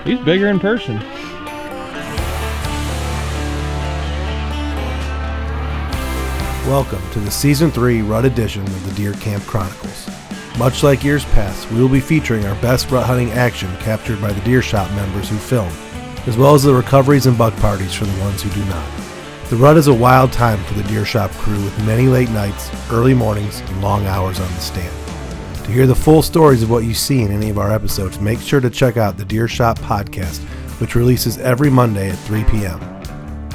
He's bigger in person. Welcome to the Season 3 RUT edition of the Deer Camp Chronicles. Much like years past, we will be featuring our best rut hunting action captured by the Deer Shop members who film, as well as the recoveries and buck parties for the ones who do not. The rut is a wild time for the Deer Shop crew with many late nights, early mornings, and long hours on the stand. To hear the full stories of what you see in any of our episodes, make sure to check out the Deer Shop podcast, which releases every Monday at 3 p.m.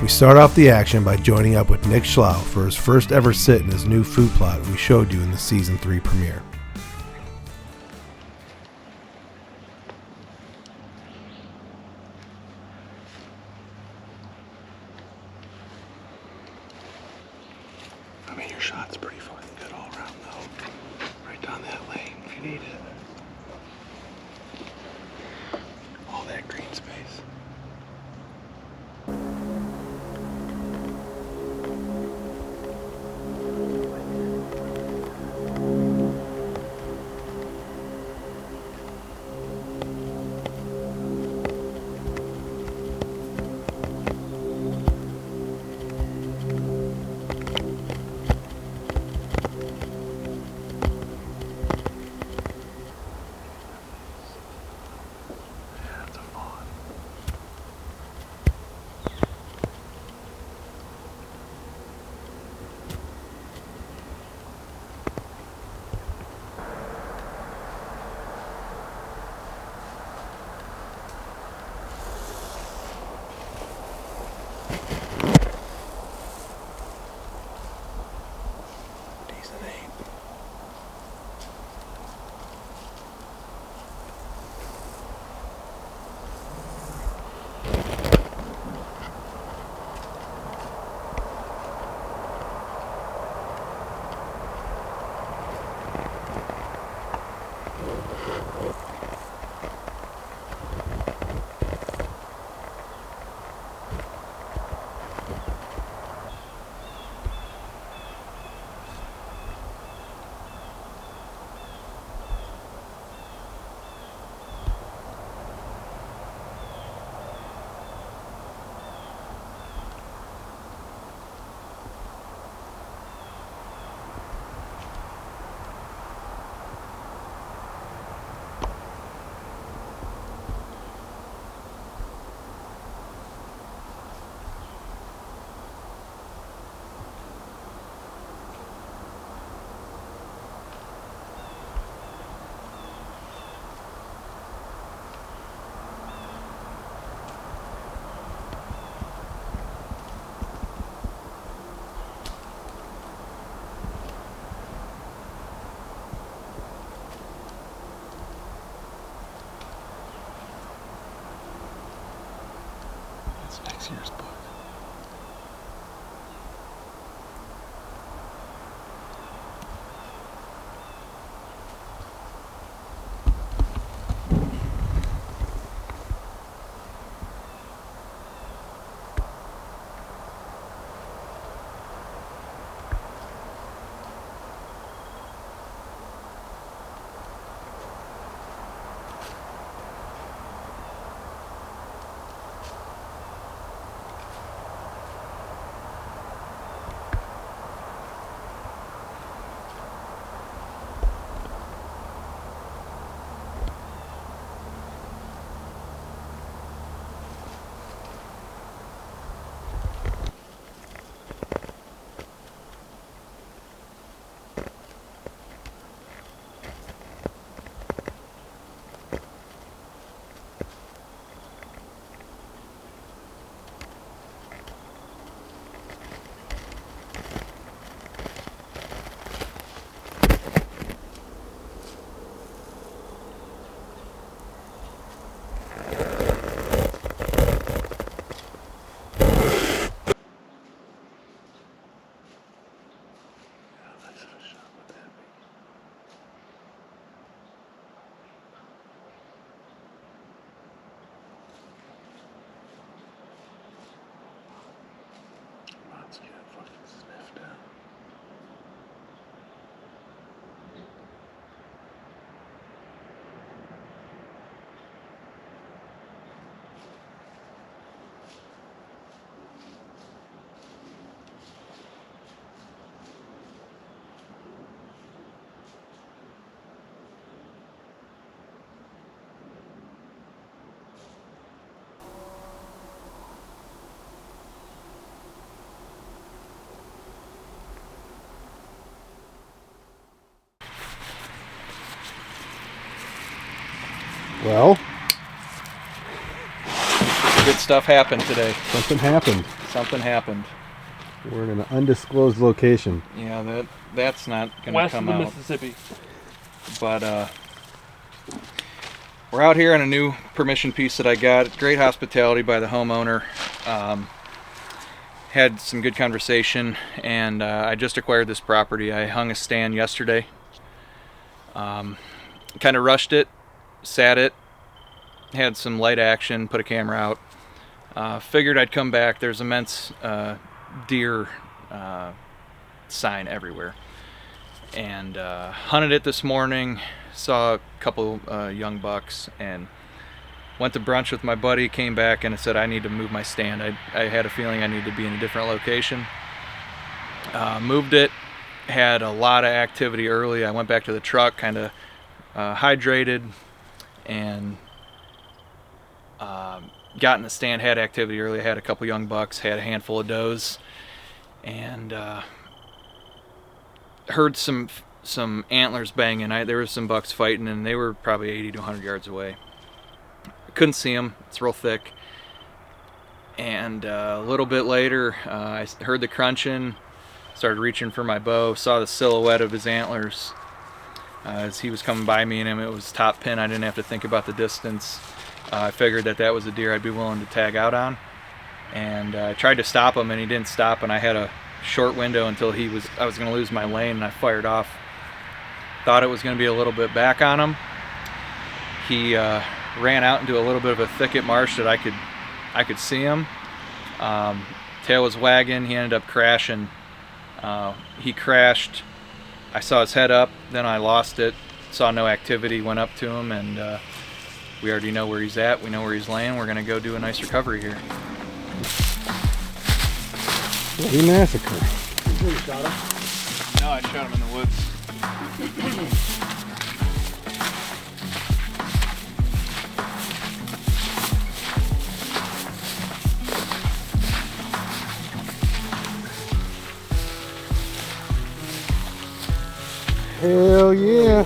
We start off the action by joining up with Nick Schlau for his first ever sit in his new food plot we showed you in the Season 3 premiere. I mean, your shot's pretty fucking good all around, though. Right down that lane if you need it. All that green space. Next year's book. Well, good stuff happened today. something happened. Something happened. We're in an undisclosed location. Yeah, that's not going to come West of the out. Mississippi. But we're out here on a new permission piece that I got. Great hospitality by the homeowner. Had some good conversation, and I just acquired this property. I hung a stand yesterday. Kind of rushed it, sat it, had some light action, put a camera out. Figured I'd come back. There's immense deer sign everywhere. And hunted it this morning, saw a couple young bucks, and went to brunch with my buddy, came back and I said I need to move my stand. I had a feeling I needed to be in a different location. Moved it, had a lot of activity early. I went back to the truck, kind of hydrated, and got in the stand, had activity early. I had a couple young bucks, had a handful of does, and heard some antlers banging. There were some bucks fighting, and they were probably 80 to 100 yards away. Couldn't see them, it's real thick. And a little bit later, I heard the crunching, started reaching for my bow, saw the silhouette of his antlers as he was coming by me, and it was top pin. I didn't have to think about the distance. I figured that was a deer I'd be willing to tag out on. And I tried to stop him, and he didn't stop, and I had a short window until I was going to lose my lane, and I fired off. Thought it was going to be a little bit back on him. He ran out into a little bit of a thicket marsh that I could see him. Tail was wagging. He ended up crashing. He crashed. I saw his head up, then I lost it. Saw no activity, went up to him, and we already know where he's at. We know where he's laying. We're going to go do a nice recovery here. Bloody massacre. You shot him? No, I shot him in the woods. Hell yeah.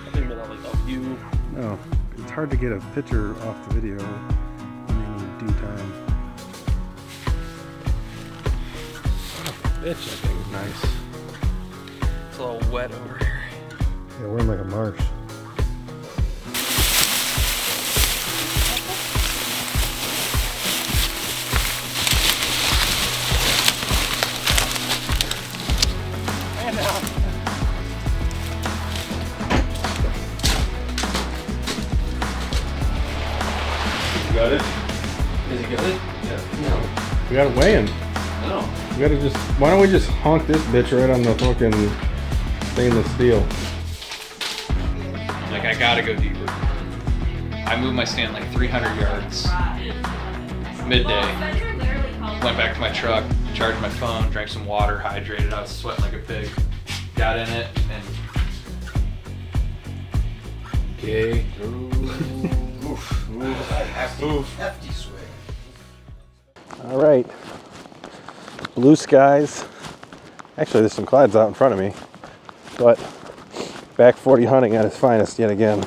I think about like a view. No, it's hard to get a picture off the video in due time. Bitch, I think. Nice. It's a little wet over here. Yeah, we're in like a marsh. Got it? Is he good? Yeah. No. We got it weighing. No. We gotta just, why don't we just honk this bitch right on the fucking stainless steel? Like, I gotta go deeper. I moved my stand like 300 yards midday. Went back to my truck, charged my phone, drank some water, hydrated. I was sweating like a pig. Got in it, and Okay. Oof. Hefty swing. All right. Blue skies. Actually, there's some clouds out in front of me, but back 40 hunting at its finest yet again.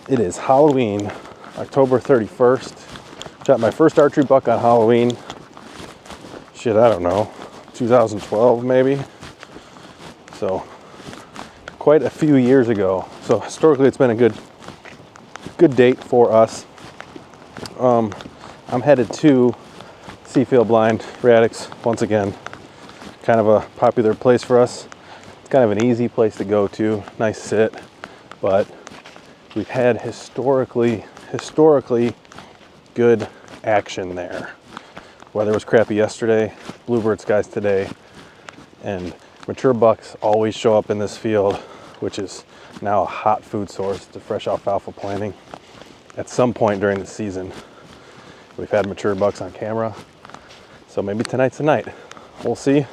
It is Halloween, October 31st. Shot my first archery buck on Halloween. Shit, I don't know, 2012 maybe. So quite a few years ago. So historically, it's been a good date for us. I'm headed to Seafield Blind Radix once again. Kind of a popular place for us. It's kind of an easy place to go to. Nice sit, but we've had historically good action there. Weather was crappy yesterday, bluebird skies today, and mature bucks always show up in this field, which is now a hot food source to fresh alfalfa planting. At some point during the season, we've had mature bucks on camera, so maybe tonight's the night. We'll see.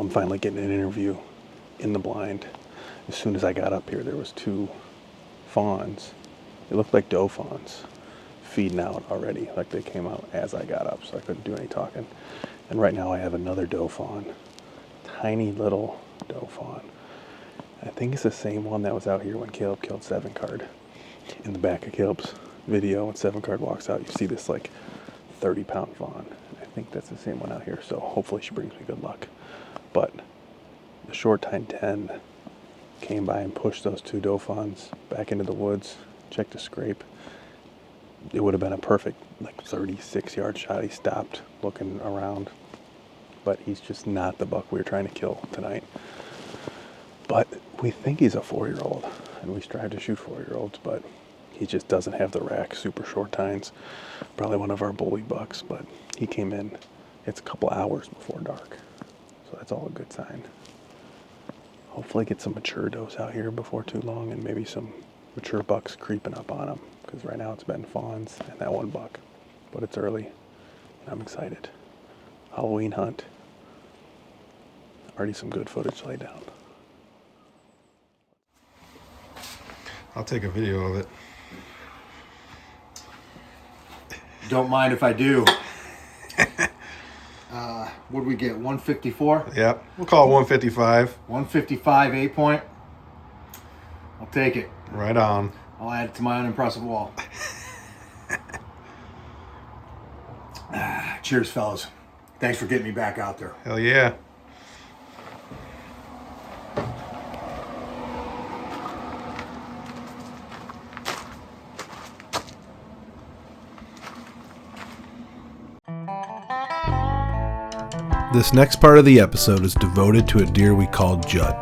I'm finally getting an interview in the blind. As soon as I got up here, there was 2 fawns. They looked like doe fawns feeding out already. Like they came out as I got up, so I couldn't do any talking. And right now I have another doe fawn. Tiny little doe fawn. I think it's the same one that was out here when Caleb killed 7 Card. In the back of Caleb's video, when 7 Card walks out, you see this like 30-pound fawn. I think that's the same one out here, so hopefully she brings me good luck. But the short tine 10 came by and pushed those 2 doe fawns back into the woods, checked a scrape. It would have been a perfect like 36-yard shot. He stopped looking around, but he's just not the buck we were trying to kill tonight. But we think he's a 4-year-old, and we strive to shoot 4-year-olds, but he just doesn't have the rack, super short tines. Probably one of our bully bucks, but he came in. It's a couple hours before dark, so that's all a good sign. Hopefully get some mature does out here before too long, and maybe some mature bucks creeping up on him, because right now it's been fawns and that 1 buck. But it's early, and I'm excited. Halloween hunt. Already some good footage laid down. I'll take a video of it. Don't mind if I do. What did we get? 154? Yep. We'll call it 155. 155 8-point. I'll take it. Right on. I'll add it to my unimpressive wall. Cheers, fellas. Thanks for getting me back out there. Hell yeah. This next part of the episode is devoted to a deer we called Judd.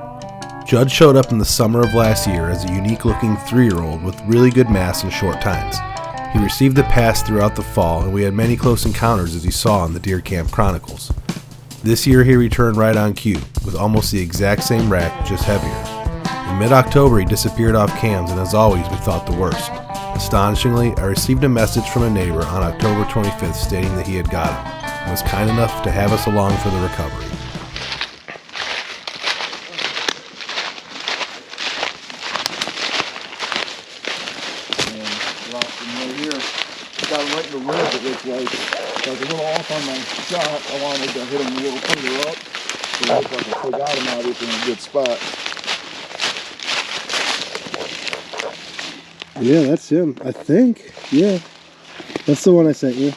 Judd showed up in the summer of last year as a unique-looking 3-year-old with really good mass and short tines. He received the pass throughout the fall, and we had many close encounters as you saw in the Deer Camp Chronicles. This year he returned right on cue, with almost the exact same rack, just heavier. In mid-October he disappeared off cams, and as always we thought the worst. Astonishingly, I received a message from a neighbor on October 25th stating that he had got him, and was kind enough to have us along for the recovery. Got him right in the rib, it looks like. So I was a little off on my shot. I wanted to hit him a little further up. So it looked like I still got him obviously in a good spot. Yeah, that's him, I think. Yeah. That's the one I sent you.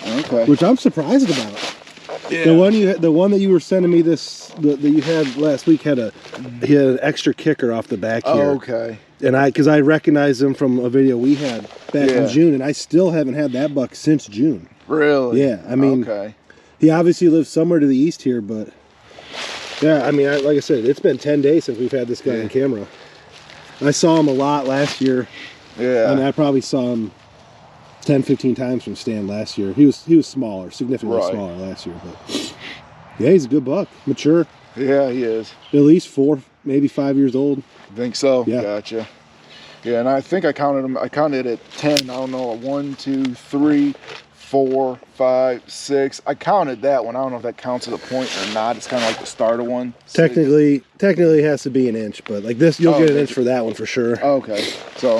Okay. Which I'm surprised about. Yeah. The one that you were sending me that you had last week had an extra kicker off the back here. Oh, okay. And because I recognized him from a video we had back in June, and I still haven't had that buck since June. Really? Yeah, I mean, okay. He obviously lives somewhere to the east here, but yeah, I mean, like I said, it's been 10 days since we've had this guy on camera. I saw him a lot last year. Yeah. I mean, I probably saw him 10, 15 times from stand last year. He was smaller, significantly smaller last year, but yeah, he's a good buck, mature. Yeah, he is. At least 4, maybe 5 years old. Think so? Yeah. Gotcha. Yeah, and I think I counted them. I counted at 10. I don't know, 1, 2, 3, 4, 5, 6. I counted that one. I don't know if that counts as a point or not. It's kind of like the start of one. Technically it has to be an inch, but like this, you'll get an inch for that one for sure. Okay, so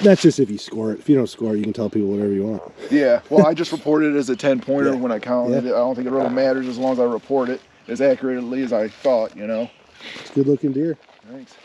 that's just if you score it. If you don't score it, you can tell people whatever you want. Yeah, well, I just reported it as a 10-pointer when I counted it. I don't think it really matters as long as I report it as accurately as I thought, you know. It's a good looking deer. Thanks.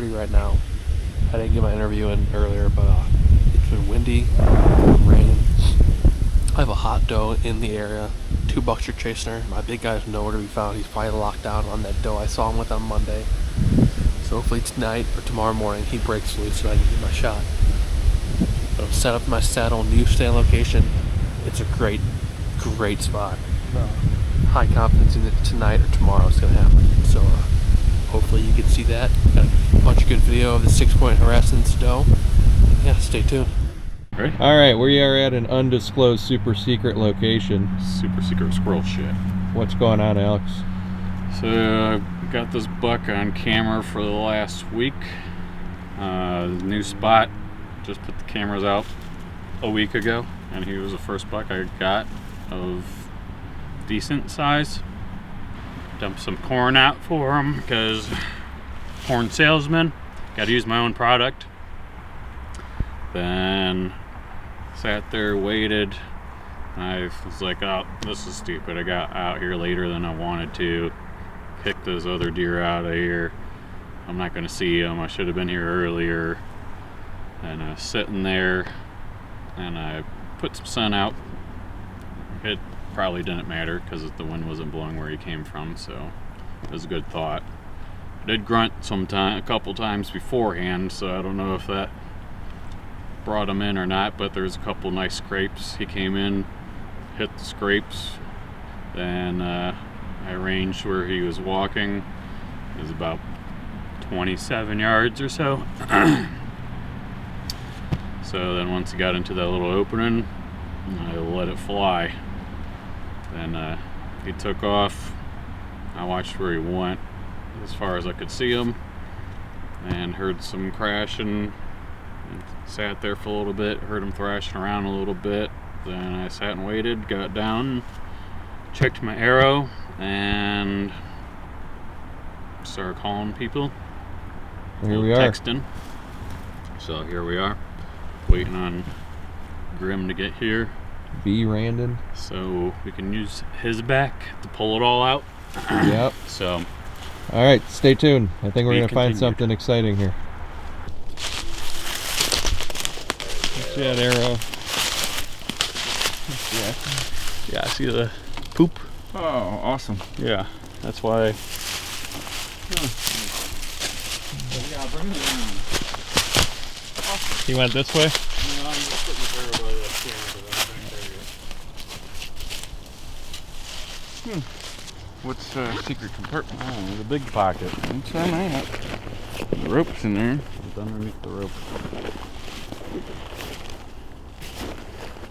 6:30 right now. I didn't get my interview in earlier, but it's been windy, raining. I have a hot doe in the area. 2 bucks are chasing her. My big guy's nowhere to be found. He's probably locked down on that doe I saw him with on Monday. So hopefully tonight or tomorrow morning he breaks loose and I can get my shot. But I'm set up my saddle, new stand location. It's a great spot. High confidence in it tonight or tomorrow is going to happen. So hopefully you can see that. Got a bunch of good video of the 6-point harassment doe. Yeah, stay tuned. Ready? All right, we are at an undisclosed super secret location. Super secret squirrel shit. What's going on, Alex? So I got this buck on camera for the last week. New spot. Just put the cameras out a week ago, and he was the first buck I got of decent size. Dumped some corn out for him because corn salesman. Got to use my own product. Then sat there, waited. I was like, oh, this is stupid. I got out here later than I wanted to. Picked those other deer out of here. I'm not going to see them. I should have been here earlier. And I was sitting there, and I put some sun out. It probably didn't matter because the wind wasn't blowing where he came from, so it was a good thought. I did grunt a couple times beforehand, so I don't know if that brought him in or not, but there's a couple nice scrapes. He came in, hit the scrapes, then I ranged where he was walking. It was about 27 yards or so. So then once he got into that little opening, I let it fly. Then he took off. I watched where he went as far as I could see him, and heard some crashing. Sat there for a little bit, heard him thrashing around a little bit. Then I sat and waited, got down, checked my arrow, and started calling people. Here we are. Texting. So here we are, waiting on Grim to get here. B. Randon. So we can use his back to pull it all out. Yep. So. All right, stay tuned. I think we're going to find Continued. something exciting here. See that arrow? Yeah, I see the poop. Oh, awesome. Yeah, that's why. He went this way? What's secret compartment? Oh, the big pocket. It's on that. The rope's in there. It's underneath the rope.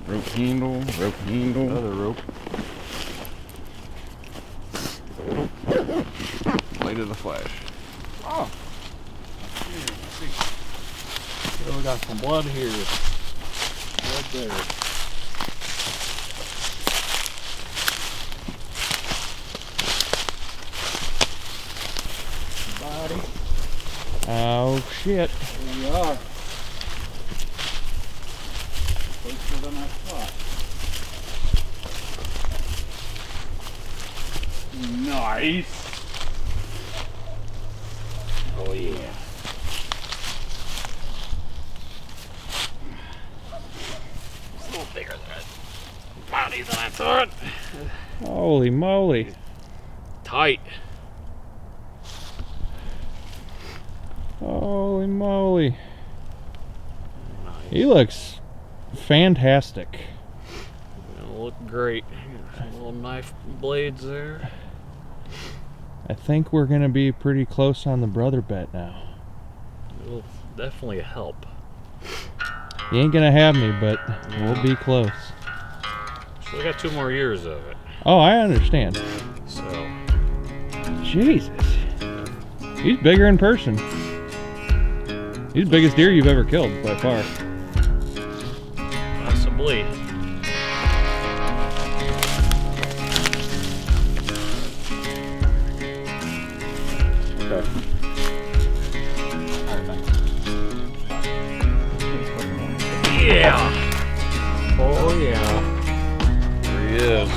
Rope handle, other rope. Light of the flash. Oh! Yeah, we got some blood here. Blood there. Body. Oh, shit. Here we are. Closer than I thought. Nice. Oh yeah. It's a little bigger than body than I thought. Holy moly. Tight. Holy moly. Nice. He looks fantastic. It'll look great. Some little knife blades there. I think we're going to be pretty close on the brother bet now. It'll definitely help. You ain't going to have me, but we'll be close. Still got 2 more years of it. Oh, I understand. So. Jesus. He's bigger in person. He's the biggest deer you've ever killed, by far. Possibly. Okay. Yeah! Oh yeah. There he is.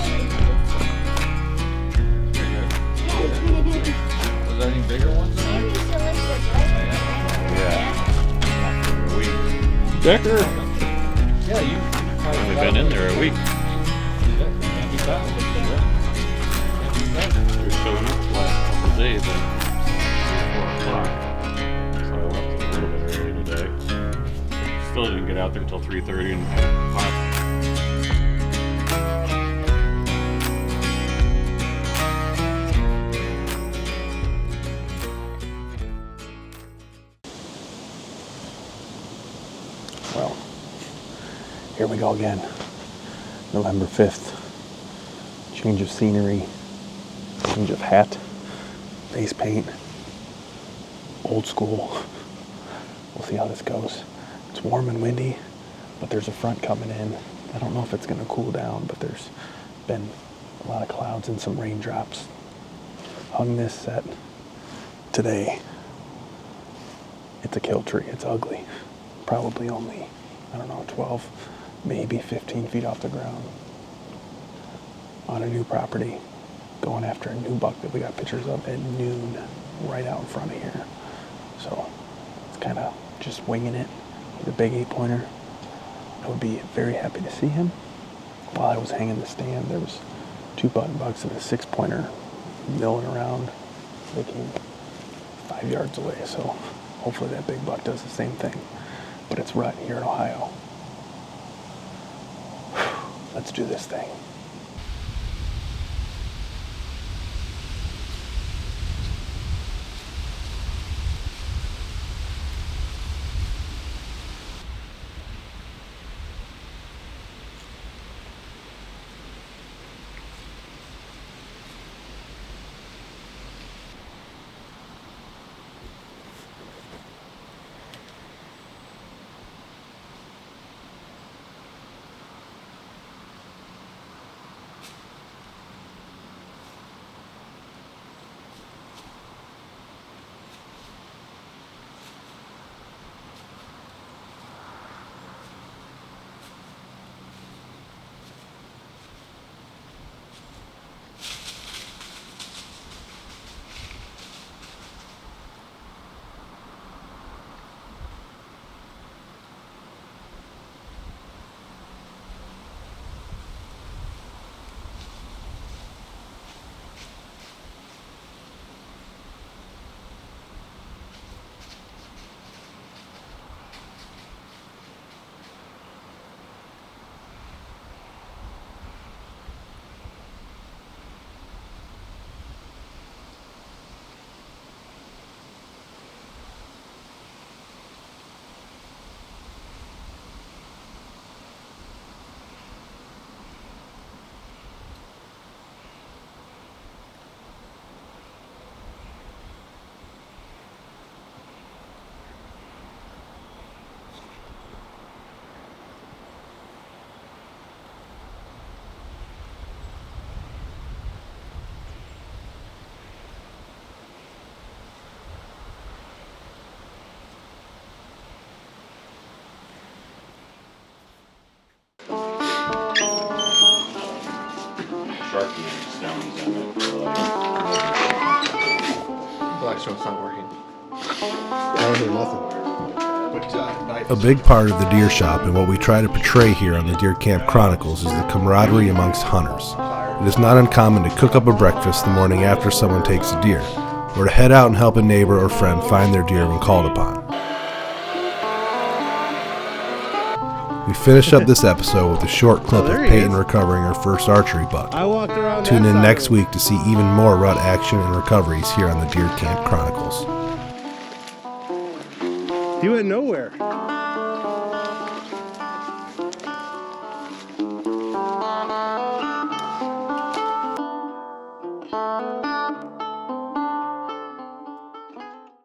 Was there any bigger ones? Jack? Yeah, you Only been in there a week. You're showing up the last couple of days at 4 o'clock. So I left a little bit early today. Still didn't get out there till 3:30 and 5 o'clock. Well, here we go again. November 5th. Change of scenery, change of hat, face paint, old school. We'll see how this goes. It's warm and windy, but there's a front coming in. I don't know if it's going to cool down, but there's been a lot of clouds and some raindrops. Hung this set today. It's a kill tree. It's ugly. Probably only, 12, maybe 15 feet off the ground. On a new property, going after a new buck that we got pictures of at noon, right out in front of here. So it's kind of just winging it with a big 8-pointer. I would be very happy to see him. While I was hanging the stand, there was 2 button bucks and a 6-pointer milling around. They came 5 yards away, so hopefully that big buck does the same thing. But it's rut here in Ohio. Let's do this thing. Blackstone's not working. A big part of the deer shop and what we try to portray here on the Deer Camp Chronicles is the camaraderie amongst hunters. It is not uncommon to cook up a breakfast the morning after someone takes a deer, or to head out and help a neighbor or friend find their deer when called upon. We finish up this episode with a short clip of Peyton recovering her first archery buck. Tune in next week to see even more rut action and recoveries here on the Deer Camp Chronicles. He went nowhere.